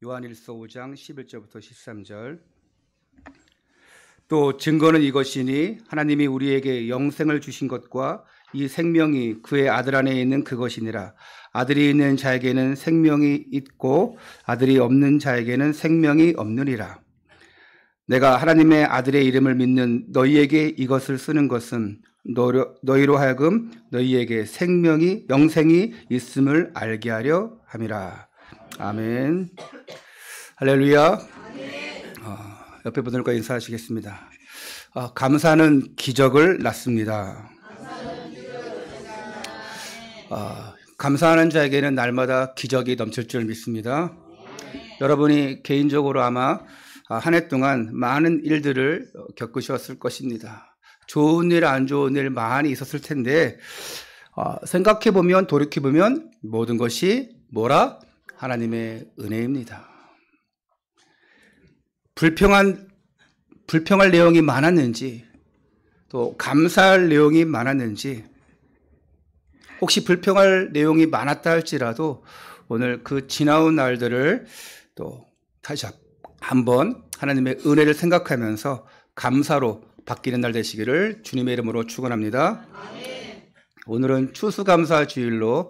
요한일서 5장 11절부터 13절. 또 증거는 이것이니 하나님이 우리에게 영생을 주신 것과 이 생명이 그의 아들 안에 있는 그것이니라. 아들이 있는 자에게는 생명이 있고 아들이 없는 자에게는 생명이 없느니라. 내가 하나님의 아들의 이름을 믿는 너희에게 이것을 쓰는 것은 너희로 하여금 너희에게 영생이 있음을 알게 하려 함이라. 아멘. 할렐루야. 옆에 분들과 인사하시겠습니다. 감사는 기적을 낳습니다. 감사하는 자에게는 날마다 기적이 넘칠 줄 믿습니다. 여러분이 개인적으로 아마 한 해 동안 많은 일들을 겪으셨을 것입니다. 좋은 일, 안 좋은 일 많이 있었을 텐데 생각해보면, 돌이켜보면 모든 것이 뭐라? 하나님의 은혜입니다. 불평할 내용이 많았는지, 또 감사할 내용이 많았는지, 혹시 불평할 내용이 많았다 할지라도 오늘 그 지나온 날들을 또 다시 한번 하나님의 은혜를 생각하면서 감사로 바뀌는 날 되시기를 주님의 이름으로 축원합니다. 오늘은 추수감사 주일로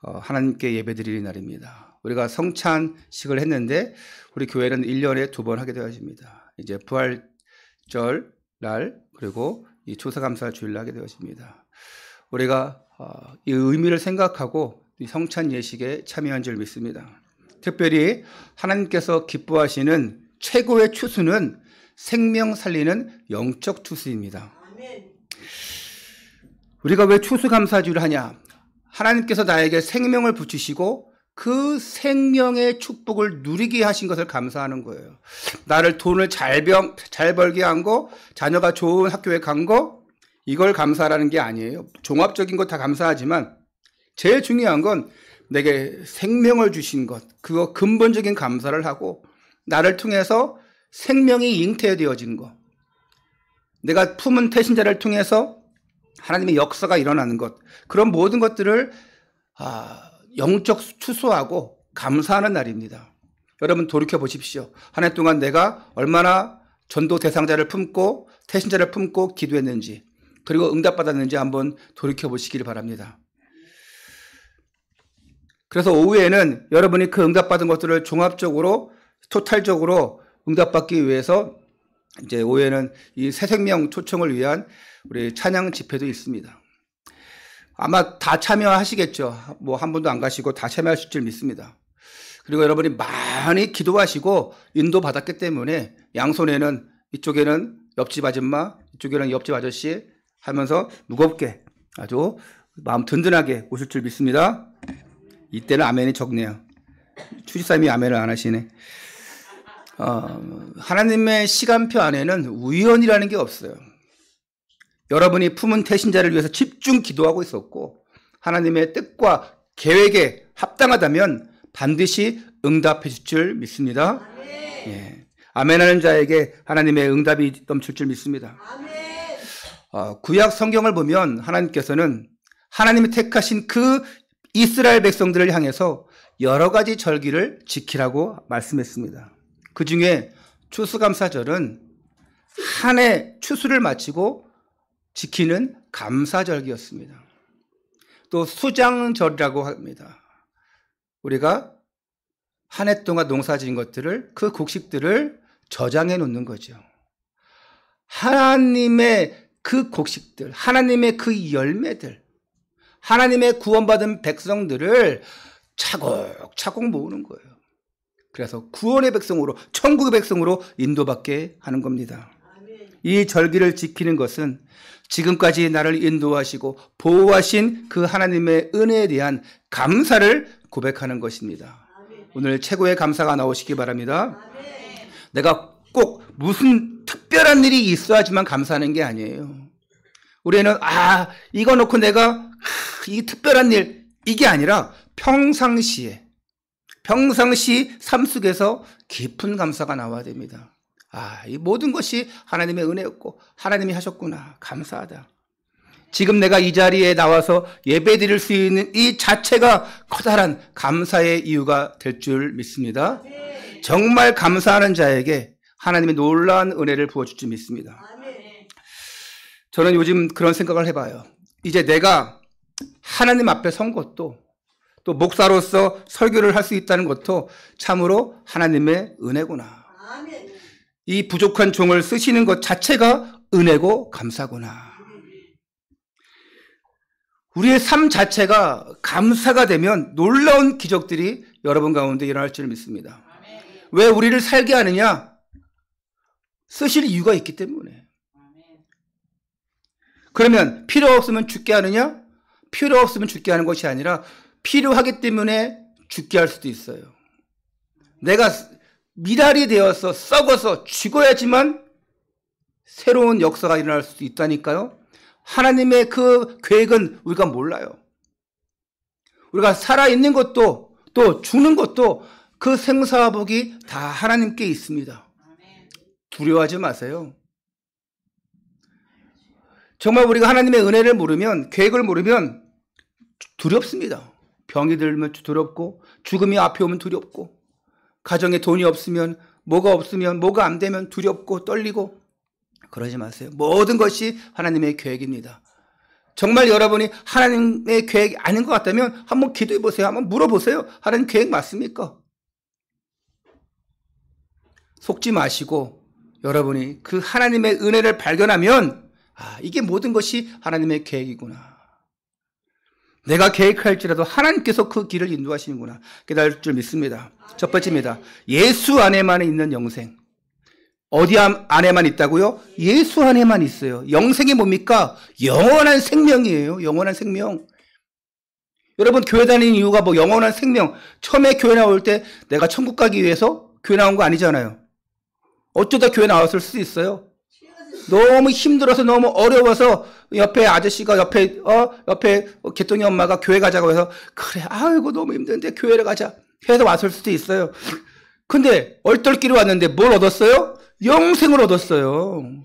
하나님께 예배드리는 날입니다. 우리가 성찬식을 했는데 우리 교회는 1년에 2번 하게 되어집니다. 이제 부활절 날 그리고 이 추수감사 주일을 하게 되어집니다. 우리가 이 의미를 생각하고 이 성찬 예식에 참여한 줄 믿습니다. 특별히 하나님께서 기뻐하시는 최고의 추수는 생명 살리는 영적 추수입니다. 우리가 왜 추수감사주를 하냐? 하나님께서 나에게 생명을 붙이시고 그 생명의 축복을 누리게 하신 것을 감사하는 거예요. 나를 돈을 잘 벌게 한 거, 자녀가 좋은 학교에 간 거, 이걸 감사하라는 게 아니에요. 종합적인 거 다 감사하지만 제일 중요한 건 내게 생명을 주신 것, 그거 근본적인 감사를 하고 나를 통해서 생명이 잉태되어진 것, 내가 품은 태신자를 통해서 하나님의 역사가 일어나는 것, 그런 모든 것들을 영적 추수하고 감사하는 날입니다. 여러분 돌이켜 보십시오. 한 해 동안 내가 얼마나 전도 대상자를 품고 태신자를 품고 기도했는지, 그리고 응답받았는지 한번 돌이켜 보시기를 바랍니다. 그래서 오후에는 여러분이 그 응답받은 것들을 종합적으로 토탈적으로 응답받기 위해서 이제 오후에는 이 새 생명 초청을 위한 우리 찬양 집회도 있습니다. 아마 다 참여하시겠죠. 뭐 한 분도 안 가시고 다 참여하실 줄 믿습니다. 그리고 여러분이 많이 기도하시고 인도받았기 때문에 양손에는 이쪽에는 옆집 아줌마, 이쪽에는 옆집 아저씨 하면서 무겁게 아주 마음 든든하게 오실 줄 믿습니다. 이때는 아멘이 적네요. 추지사님이 아멘을 안 하시네. 하나님의 시간표 안에는 우연이라는 게 없어요. 여러분이 품은 태신자를 위해서 집중 기도하고 있었고 하나님의 뜻과 계획에 합당하다면 반드시 응답해 줄 줄 믿습니다. 예. 아멘하는 자에게 하나님의 응답이 넘칠 줄 믿습니다. 구약 성경을 보면 하나님께서는 하나님이 택하신 그 이스라엘 백성들을 향해서 여러 가지 절기를 지키라고 말씀했습니다. 그 중에 추수감사절은 한 해 추수를 마치고 지키는 감사절기였습니다. 또 수장절이라고 합니다. 우리가 한 해 동안 농사지은 것들을, 그 곡식들을 저장해 놓는 거죠. 하나님의 그 곡식들, 하나님의 그 열매들, 하나님의 구원받은 백성들을 차곡차곡 모으는 거예요. 그래서 구원의 백성으로, 천국의 백성으로 인도받게 하는 겁니다. 이 절기를 지키는 것은 지금까지 나를 인도하시고 보호하신 그 하나님의 은혜에 대한 감사를 고백하는 것입니다. 오늘 최고의 감사가 나오시기 바랍니다. 내가 꼭 무슨 특별한 일이 있어야지만 감사하는 게 아니에요. 우리는 이거 놓고 내가 이 특별한 일, 이게 아니라 평상시 삶 속에서 깊은 감사가 나와야 됩니다. 이 모든 것이 하나님의 은혜였고 하나님이 하셨구나, 감사하다. 지금 내가 이 자리에 나와서 예배 드릴 수 있는 이 자체가 커다란 감사의 이유가 될 줄 믿습니다. 정말 감사하는 자에게 하나님의 놀라운 은혜를 부어줄 줄 믿습니다. 저는 요즘 그런 생각을 해봐요. 이제 내가 하나님 앞에 선 것도 또 목사로서 설교를 할 수 있다는 것도 참으로 하나님의 은혜구나. 이 부족한 종을 쓰시는 것 자체가 은혜고 감사구나. 우리의 삶 자체가 감사가 되면 놀라운 기적들이 여러분 가운데 일어날 줄 믿습니다. 왜 우리를 살게 하느냐? 쓰실 이유가 있기 때문에. 그러면 필요 없으면 죽게 하느냐? 필요 없으면 죽게 하는 것이 아니라 필요하기 때문에 죽게 할 수도 있어요. 내가 미랄이 되어서 썩어서 죽어야지만 새로운 역사가 일어날 수도 있다니까요. 하나님의 그 계획은 우리가 몰라요. 우리가 살아있는 것도 또 죽는 것도 그 생사복이 다 하나님께 있습니다. 두려워하지 마세요. 정말 우리가 하나님의 은혜를 모르면, 계획을 모르면 두렵습니다. 병이 들면 두렵고, 죽음이 앞에 오면 두렵고, 가정에 돈이 없으면, 뭐가 없으면, 뭐가 안 되면 두렵고 떨리고, 그러지 마세요. 모든 것이 하나님의 계획입니다. 정말 여러분이 하나님의 계획이 아닌 것 같다면 한번 기도해 보세요. 한번 물어보세요. 하나님 계획 맞습니까? 속지 마시고 여러분이 그 하나님의 은혜를 발견하면 이게 모든 것이 하나님의 계획이구나. 내가 계획할지라도 하나님께서 그 길을 인도하시는구나. 깨달을 줄 믿습니다. 첫 번째입니다. 예수 안에만 있는 영생. 어디 안에만 있다고요? 예수 안에만 있어요. 영생이 뭡니까? 영원한 생명이에요. 영원한 생명. 여러분 교회 다니는 이유가 뭐 영원한 생명. 처음에 교회 나올 때 내가 천국 가기 위해서 교회 나온 거 아니잖아요. 어쩌다 교회 나왔을 수도 있어요. 너무 힘들어서 너무 어려워서 옆에 아저씨가 옆에 개똥이 엄마가 교회 가자고 해서 그래 아이고 너무 힘든데 교회를 가자 해서 왔을 수도 있어요. 근데 얼떨결에 왔는데 뭘 얻었어요? 영생을 얻었어요.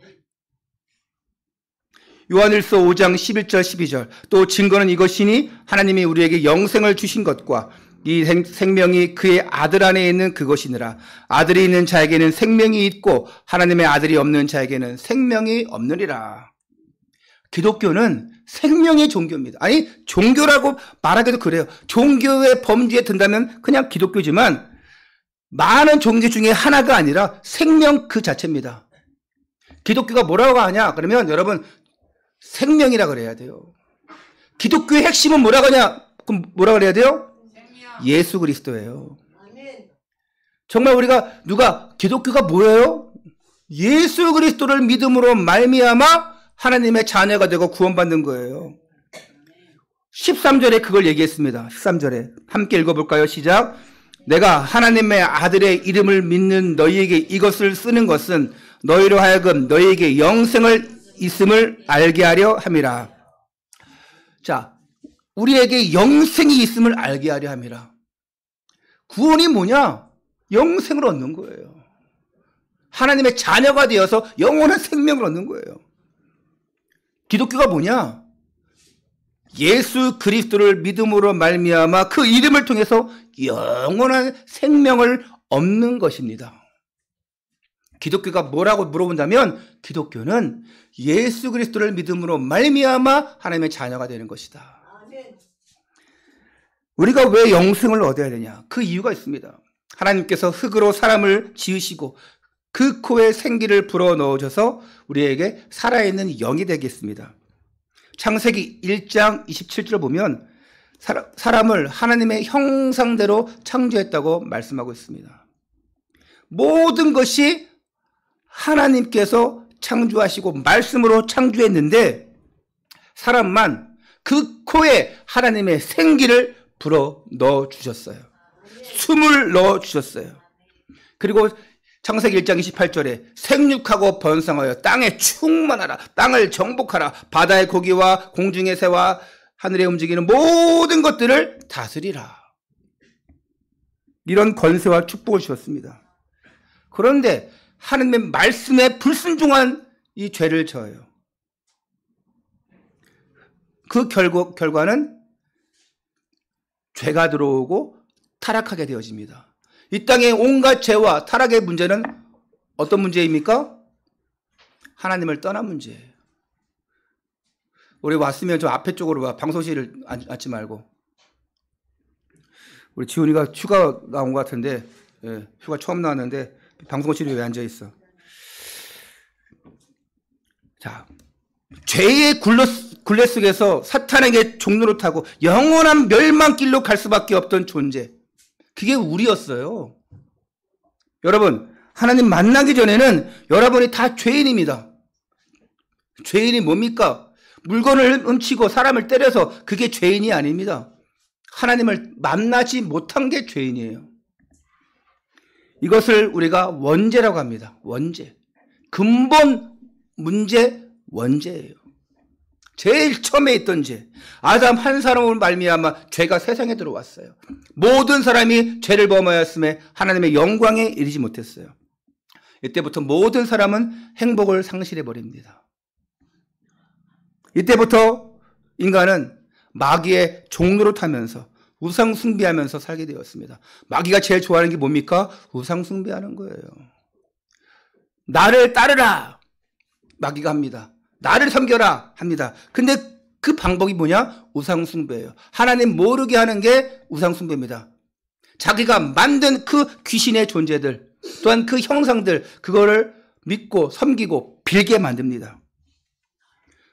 요한일서 5장 11절 12절 또 증거는 이것이니 하나님이 우리에게 영생을 주신 것과 이 생명이 그의 아들 안에 있는 그것이니라. 아들이 있는 자에게는 생명이 있고 하나님의 아들이 없는 자에게는 생명이 없느니라. 기독교는 생명의 종교입니다. 아니 종교라고 말하기도 그래요. 종교의 범주에 든다면 그냥 기독교지만 많은 종교 중에 하나가 아니라 생명 그 자체입니다. 기독교가 뭐라고 하냐? 그러면 여러분 생명이라 그래야 돼요. 기독교의 핵심은 뭐라고 하냐? 그럼 뭐라 그래야 돼요? 예수 그리스도예요. 정말 우리가 기독교가 뭐예요? 예수 그리스도를 믿음으로 말미암아 하나님의 자녀가 되고 구원받는 거예요. 13절에 그걸 얘기했습니다. 13절에 함께 읽어볼까요? 시작. 내가 하나님의 아들의 이름을 믿는 너희에게 이것을 쓰는 것은 너희로 하여금 너희에게 영생을 있음을 알게 하려 함이라. 자, 우리에게 영생이 있음을 알게 하려 함이라. 구원이 뭐냐? 영생을 얻는 거예요. 하나님의 자녀가 되어서 영원한 생명을 얻는 거예요. 기독교가 뭐냐? 예수 그리스도를 믿음으로 말미암아 그 이름을 통해서 영원한 생명을 얻는 것입니다. 기독교가 뭐라고 물어본다면 기독교는 예수 그리스도를 믿음으로 말미암아 하나님의 자녀가 되는 것이다. 우리가 왜 영생을 얻어야 되냐? 그 이유가 있습니다. 하나님께서 흙으로 사람을 지으시고 그 코에 생기를 불어넣으셔서 우리에게 살아있는 영이 되겠습니다. 창세기 1장 27절을 보면 사람을 하나님의 형상대로 창조했다고 말씀하고 있습니다. 모든 것이 하나님께서 창조하시고 말씀으로 창조했는데 사람만 그 코에 하나님의 생기를 불어 넣어 주셨어요. 숨을 넣어 주셨어요. 그리고 창세기 1장 28절에 생육하고 번성하여 땅에 충만하라. 땅을 정복하라. 바다의 고기와 공중의 새와 하늘에 움직이는 모든 것들을 다스리라. 이런 권세와 축복을 주셨습니다. 그런데 하나님의 말씀에 불순종한 이 죄를 져요. 그 결과는 죄가 들어오고 타락하게 되어집니다. 이 땅의 온갖 죄와 타락의 문제는 어떤 문제입니까? 하나님을 떠난 문제예요. 우리 왔으면 좀 앞에 쪽으로 와. 방송실을 앉지 말고. 우리 지훈이가 휴가 나온 것 같은데, 예, 휴가 처음 나왔는데 방송실에 왜 앉아 있어? 자, 죄의 굴레 속에서 사탄에게 종로를 타고 영원한 멸망길로 갈 수밖에 없던 존재. 그게 우리였어요. 여러분, 하나님 만나기 전에는 여러분이 다 죄인입니다. 죄인이 뭡니까? 물건을 훔치고 사람을 때려서 그게 죄인이 아닙니다. 하나님을 만나지 못한 게 죄인이에요. 이것을 우리가 원죄라고 합니다. 원죄. 근본 문제 원죄예요. 제일 처음에 있던 죄. 아담 한 사람으로 말미암아 죄가 세상에 들어왔어요. 모든 사람이 죄를 범하였음에 하나님의 영광에 이르지 못했어요. 이때부터 모든 사람은 행복을 상실해 버립니다. 이때부터 인간은 마귀의 종로를 타면서 우상 숭배하면서 살게 되었습니다. 마귀가 제일 좋아하는 게 뭡니까? 우상 숭배하는 거예요. 나를 따르라 마귀가 합니다. 나를 섬겨라 합니다. 근데 그 방법이 뭐냐? 우상 숭배예요. 하나님 모르게 하는 게 우상 숭배입니다. 자기가 만든 그 귀신의 존재들 또한 그 형상들 그거를 믿고 섬기고 빌게 만듭니다.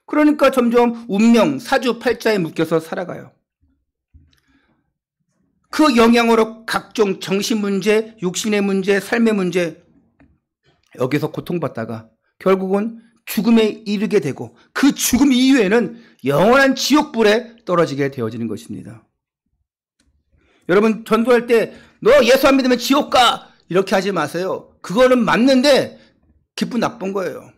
그러니까 점점 운명, 사주팔자에 묶여서 살아가요. 그 영향으로 각종 정신 문제, 육신의 문제, 삶의 문제 여기서 고통받다가 결국은 죽음에 이르게 되고 그 죽음 이후에는 영원한 지옥불에 떨어지게 되어지는 것입니다. 여러분 전도할 때 너 예수 안 믿으면 지옥 가 이렇게 하지 마세요. 그거는 맞는데 기분 나쁜 거예요.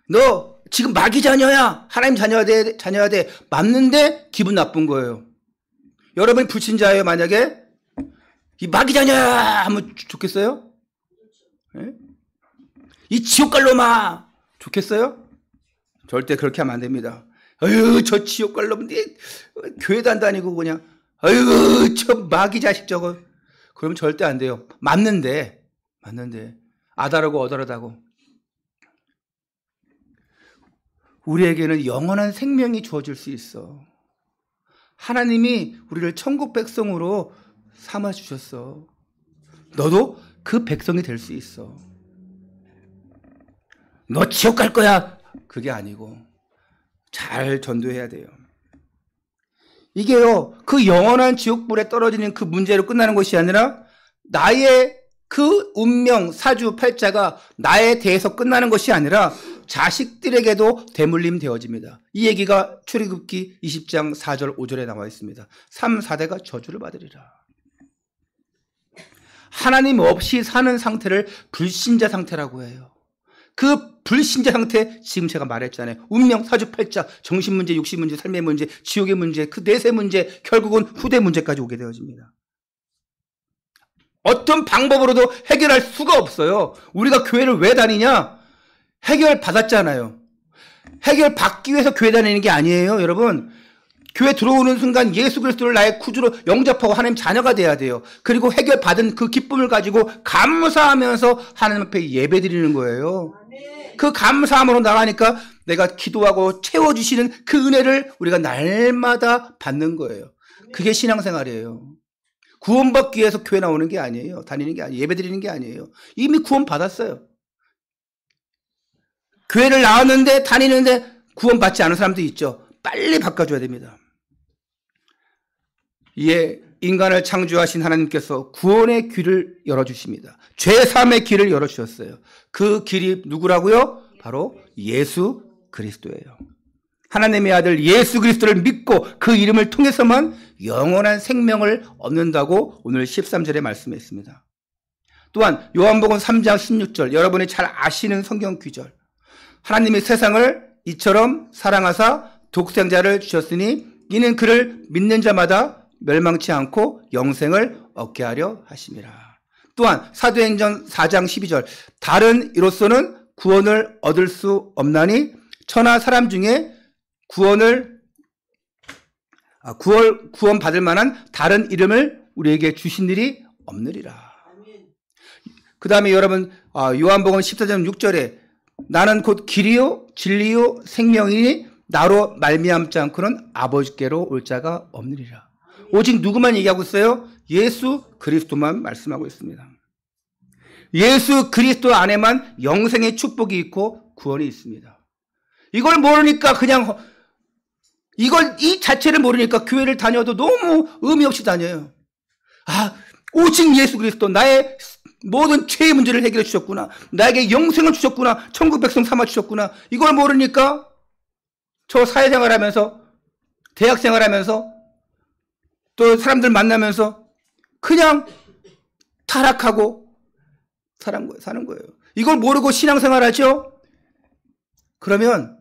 너 지금 마귀 자녀야. 하나님 자녀야 돼. 맞는데 기분 나쁜 거예요. 여러분이 불신자예요. 만약에 이 마귀 자녀야 하면 좋겠어요? 네? 이 지옥 갈 놈아 좋겠어요? 절대 그렇게 하면 안 됩니다. 아유 저 지옥 갈 놈 교회도 안 다니고 그냥 아유 저 마귀 자식 저거 그러면 절대 안 돼요. 맞는데 아다르고 어다르다고 우리에게는 영원한 생명이 주어질 수 있어. 하나님이 우리를 천국 백성으로 삼아주셨어. 너도 그 백성이 될 수 있어. 너 지옥 갈 거야. 그게 아니고 잘 전도해야 돼요. 이게요. 그 영원한 지옥불에 떨어지는 그 문제로 끝나는 것이 아니라 나의 그 운명, 사주, 팔자가 나에 대해서 끝나는 것이 아니라 자식들에게도 대물림 되어집니다. 이 얘기가 출애굽기 20장 4절 5절에 나와 있습니다. 3, 4대가 저주를 받으리라. 하나님 없이 사는 상태를 불신자 상태라고 해요. 그 불신자 상태 지금 제가 말했잖아요. 운명, 사주, 팔자, 정신 문제, 육신 문제, 삶의 문제, 지옥의 문제, 그 내세 문제, 결국은 후대 문제까지 오게 되어집니다. 어떤 방법으로도 해결할 수가 없어요. 우리가 교회를 왜 다니냐? 해결 받았잖아요. 해결 받기 위해서 교회 다니는 게 아니에요, 여러분. 교회 들어오는 순간 예수 그리스도를 나의 구주로 영접하고 하나님 자녀가 돼야 돼요. 그리고 해결 받은 그 기쁨을 가지고 감사하면서 하나님 앞에 예배 드리는 거예요. 그 감사함으로 나가니까 내가 기도하고 채워주시는 그 은혜를 우리가 날마다 받는 거예요. 그게 신앙생활이에요. 구원받기 위해서 교회 나오는 게 아니에요. 다니는 게 아니에요. 예배 드리는 게 아니에요. 이미 구원 받았어요. 교회를 나왔는데 다니는데 구원받지 않은 사람도 있죠. 빨리 바꿔줘야 됩니다. 이에 인간을 창조하신 하나님께서 구원의 길을 열어주십니다. 죄사함의 길을 열어주셨어요. 그 길이 누구라고요? 바로 예수 그리스도예요. 하나님의 아들 예수 그리스도를 믿고 그 이름을 통해서만 영원한 생명을 얻는다고 오늘 13절에 말씀했습니다. 또한 요한복음 3장 16절 여러분이 잘 아시는 성경 구절 하나님이 세상을 이처럼 사랑하사 독생자를 주셨으니 이는 그를 믿는 자마다 멸망치 않고 영생을 얻게 하려 하심이라. 또한 사도행전 4장 12절 다른 이로서는 구원을 얻을 수 없나니 천하 사람 중에 구원 받을 만한 다른 이름을 우리에게 주신 일이 없느리라. 그 다음에 여러분 요한복음 14장 6절에 나는 곧 길이요 진리요 생명이니 나로 말미암지 않고는 아버지께로 올 자가 없느니라. 오직 누구만 얘기하고 있어요? 예수 그리스도만 말씀하고 있습니다. 예수 그리스도 안에만 영생의 축복이 있고 구원이 있습니다. 이걸 모르니까 그냥 이 자체를 모르니까 교회를 다녀도 너무 의미 없이 다녀요. 오직 예수 그리스도 나의 모든 죄의 문제를 해결해 주셨구나. 나에게 영생을 주셨구나. 천국 백성 삼아 주셨구나. 이걸 모르니까 저 사회생활하면서 대학생활하면서 또 사람들 만나면서 그냥 타락하고 사는 거예요. 이걸 모르고 신앙생활하죠? 그러면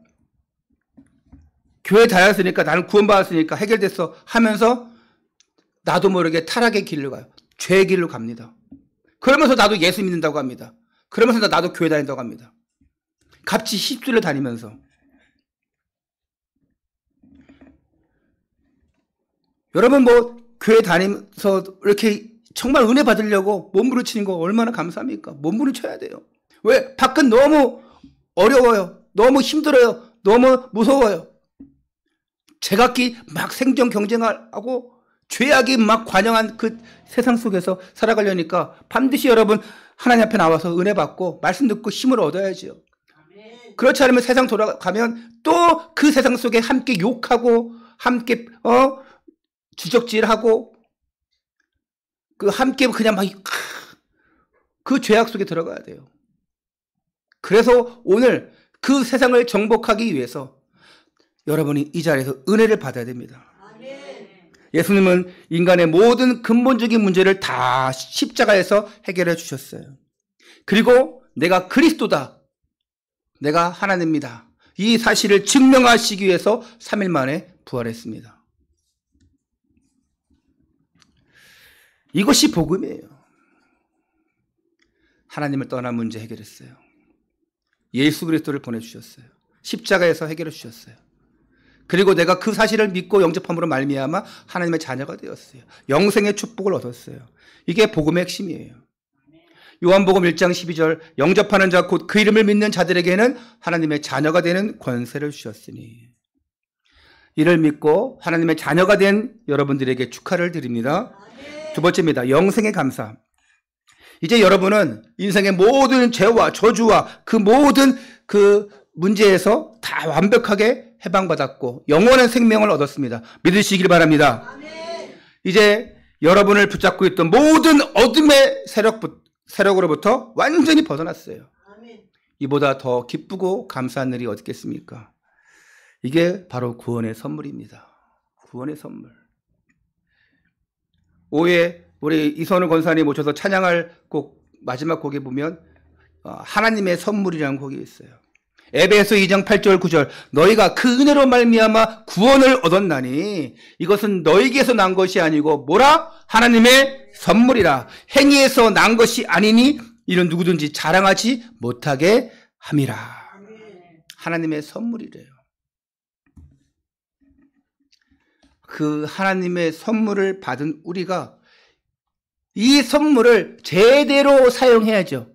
교회 다녔으니까 나는 구원받았으니까 해결됐어 하면서 나도 모르게 타락의 길로 가요. 죄의 길로 갑니다. 그러면서 나도 예수 믿는다고 합니다. 그러면서 나도 교회 다닌다고 합니다. 같이 십수를 다니면서. 여러분 교회 다니면서 이렇게 정말 은혜 받으려고 몸부림치는 거 얼마나 감사합니까? 몸부림쳐야 돼요. 왜? 밖은 너무 어려워요. 너무 힘들어요. 너무 무서워요. 제각기 막 생존 경쟁하고 죄악이 막 관영한 그 세상 속에서 살아가려니까 반드시 여러분 하나님 앞에 나와서 은혜 받고 말씀 듣고 힘을 얻어야죠. 그렇지 않으면 세상 돌아가면 또 그 세상 속에 함께 욕하고 함께 주적질하고 함께 그냥 막 그 죄악 속에 들어가야 돼요. 그래서 오늘 그 세상을 정복하기 위해서 여러분이 이 자리에서 은혜를 받아야 됩니다. 예수님은 인간의 모든 근본적인 문제를 다 십자가에서 해결해 주셨어요. 그리고 내가 그리스도다. 내가 하나님이다. 이 사실을 증명하시기 위해서 3일 만에 부활했습니다. 이것이 복음이에요. 하나님을 떠난 문제 해결했어요. 예수 그리스도를 보내주셨어요. 십자가에서 해결해 주셨어요. 그리고 내가 그 사실을 믿고 영접함으로 말미암아 하나님의 자녀가 되었어요. 영생의 축복을 얻었어요. 이게 복음의 핵심이에요. 요한복음 1장 12절 영접하는 자 곧 그 이름을 믿는 자들에게는 하나님의 자녀가 되는 권세를 주셨으니 이를 믿고 하나님의 자녀가 된 여러분들에게 축하를 드립니다. 두 번째입니다. 영생의 감사. 이제 여러분은 인생의 모든 죄와 저주와 그 모든 그 문제에서 다 완벽하게 해방받았고 영원한 생명을 얻었습니다. 믿으시길 바랍니다. 아멘. 이제 여러분을 붙잡고 있던 모든 어둠의 세력으로부터 완전히 벗어났어요. 아멘. 이보다 더 기쁘고 감사한 일이 어디 있겠습니까? 이게 바로 구원의 선물입니다. 구원의 선물. 5회 우리 이선우 권사님 모셔서 찬양할 곡 마지막 곡에 보면 하나님의 선물이라는 곡이 있어요. 에베소 2장 8절 9절 너희가 그 은혜로 말미암아 구원을 얻었나니 이것은 너희에게서 난 것이 아니고 뭐라? 하나님의 선물이라. 행위에서 난 것이 아니니 이는 누구든지 자랑하지 못하게 함이라. 하나님의 선물이래요. 그 하나님의 선물을 받은 우리가 이 선물을 제대로 사용해야죠.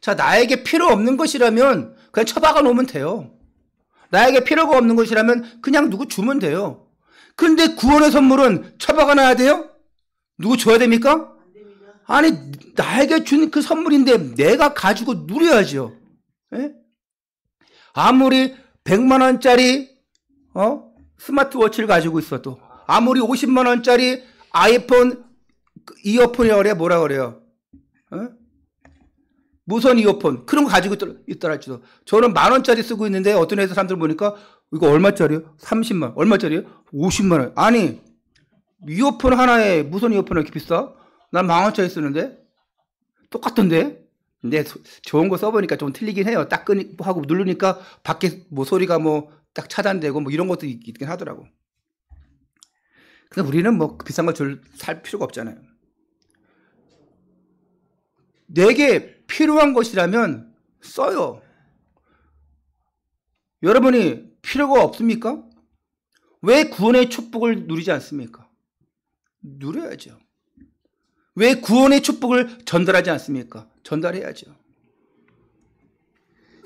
자, 나에게 필요 없는 것이라면 그냥 처박아 놓으면 돼요. 나에게 필요가 없는 것이라면 그냥 누구 주면 돼요. 근데 구원의 선물은 처박아 놔야 돼요? 누구 줘야 됩니까? 아니, 나에게 준 그 선물인데 내가 가지고 누려야죠. 예? 아무리 100만 원짜리 스마트워치를 가지고 있어도 아무리 50만 원짜리 아이폰 이어폰이라고 그래요? 뭐라 그래요? 무선 이어폰 그런 거 가지고 있더라 할지도 저는 10,000원짜리 쓰고 있는데 어떤 회사 사람들 보니까 이거 얼마짜리요? 30만 얼마짜리요? 50만 원. 아니 이어폰 하나에 무선 이어폰이 이렇게 비싸? 난 10,000원짜리 쓰는데 똑같던데. 근데 좋은 거 써보니까 좀 틀리긴 해요. 딱 하고 누르니까 밖에 뭐 소리가 뭐 딱 차단되고 뭐 이런 것도 있긴 하더라고. 근데 우리는 뭐 비싼 걸 살 필요가 없잖아요. 내게 필요한 것이라면 써요. 여러분이 필요가 없습니까? 왜 구원의 축복을 누리지 않습니까? 누려야죠. 왜 구원의 축복을 전달하지 않습니까? 전달해야죠.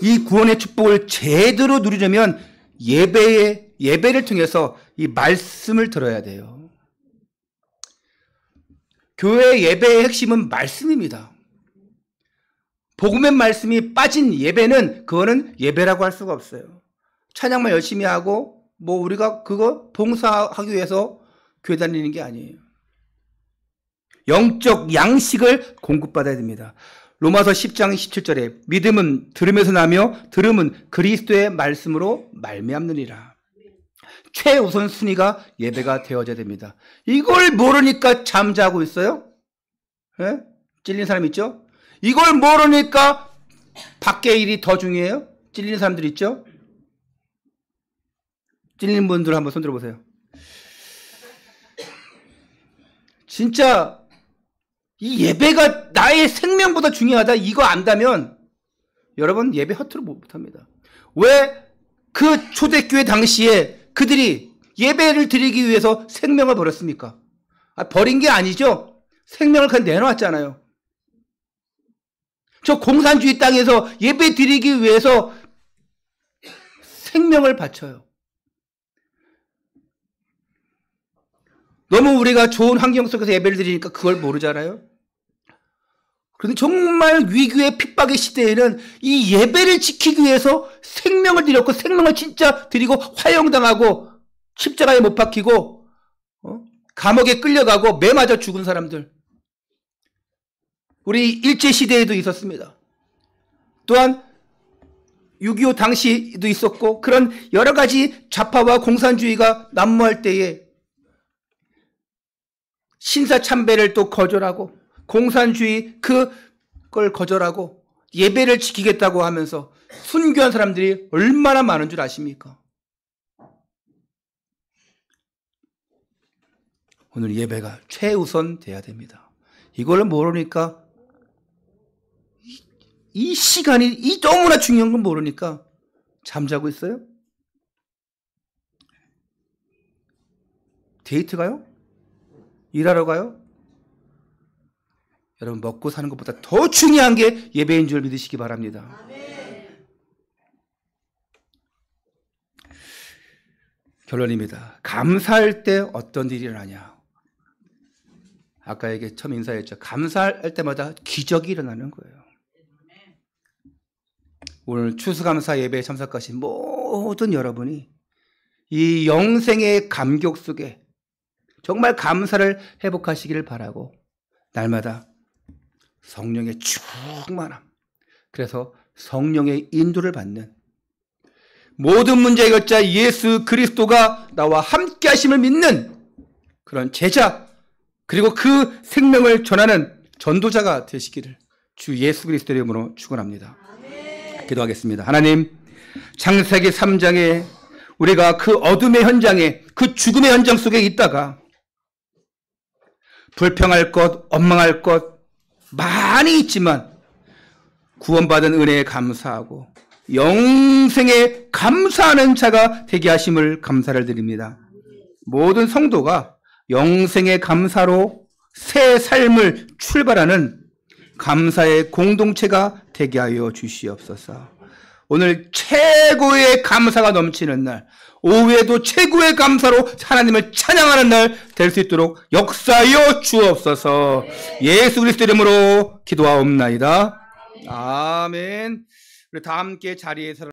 이 구원의 축복을 제대로 누리려면 예배를 통해서 이 말씀을 들어야 돼요. 교회 예배의 핵심은 말씀입니다. 복음의 말씀이 빠진 예배는 그거는 예배라고 할 수가 없어요. 찬양만 열심히 하고 뭐 우리가 그거 봉사하기 위해서 교회 다니는 게 아니에요. 영적 양식을 공급받아야 됩니다. 로마서 10장 17절에 믿음은 들음에서 나며 들음은 그리스도의 말씀으로 말미암느니라. 최우선 순위가 예배가 되어져야 됩니다. 이걸 모르니까 잠자고 있어요? 예? 찔린 사람 있죠? 이걸 모르니까 밖의 일이 더 중요해요? 찔리는 사람들 있죠? 찔리는 분들 한번 손 들어보세요. 진짜 이 예배가 나의 생명보다 중요하다 이거 안다면 여러분 예배 허투루 못합니다. 왜 그 초대교회 당시에 그들이 예배를 드리기 위해서 생명을 버렸습니까? 버린 게 아니죠. 생명을 그냥 내놓았잖아요. 저 공산주의 땅에서 예배 드리기 위해서 생명을 바쳐요. 너무 우리가 좋은 환경 속에서 예배를 드리니까 그걸 모르잖아요. 그런데 정말 위기의 핍박의 시대에는 이 예배를 지키기 위해서 생명을 드렸고 생명을 진짜 드리고 화형당하고 십자가에 못 박히고 감옥에 끌려가고 매 맞아 죽은 사람들 우리 일제시대에도 있었습니다. 또한 6.25 당시도 있었고 그런 여러 가지 좌파와 공산주의가 난무할 때에 신사참배를 또 거절하고 공산주의 그걸 거절하고 예배를 지키겠다고 하면서 순교한 사람들이 얼마나 많은 줄 아십니까? 오늘 예배가 최우선 돼야 됩니다. 이걸 모르니까 이 시간이 이 너무나 중요한 걸 모르니까 잠자고 있어요? 데이트 가요? 일하러 가요? 여러분 먹고 사는 것보다 더 중요한 게 예배인 줄 믿으시기 바랍니다. 결론입니다. 감사할 때 어떤 일이 일어나냐? 아까 얘기 처음 인사했죠. 감사할 때마다 기적이 일어나는 거예요. 오늘 추수감사 예배에 참석하신 모든 여러분이 이 영생의 감격 속에 정말 감사를 회복하시기를 바라고 날마다 성령의 충만함, 그래서 성령의 인도를 받는 모든 문제 해결자 예수 그리스도가 나와 함께 하심을 믿는 그런 제자, 그리고 그 생명을 전하는 전도자가 되시기를 주 예수 그리스도의 이름으로 축원합니다. 기도하겠습니다. 하나님, 창세기 3장에 우리가 그 어둠의 현장에, 그 죽음의 현장 속에 있다가 불평할 것, 원망할 것 많이 있지만 구원받은 은혜에 감사하고 영생에 감사하는 자가 되게 하심을 감사를 드립니다. 모든 성도가 영생의 감사로 새 삶을 출발하는 감사의 공동체가 되게 하여 주시옵소서. 오늘 최고의 감사가 넘치는 날, 오후에도 최고의 감사로 하나님을 찬양하는 날 될 수 있도록 역사하여 주옵소서. 예수 그리스도 이름으로 기도하옵나이다. 아멘. 우리 다 함께 자리에서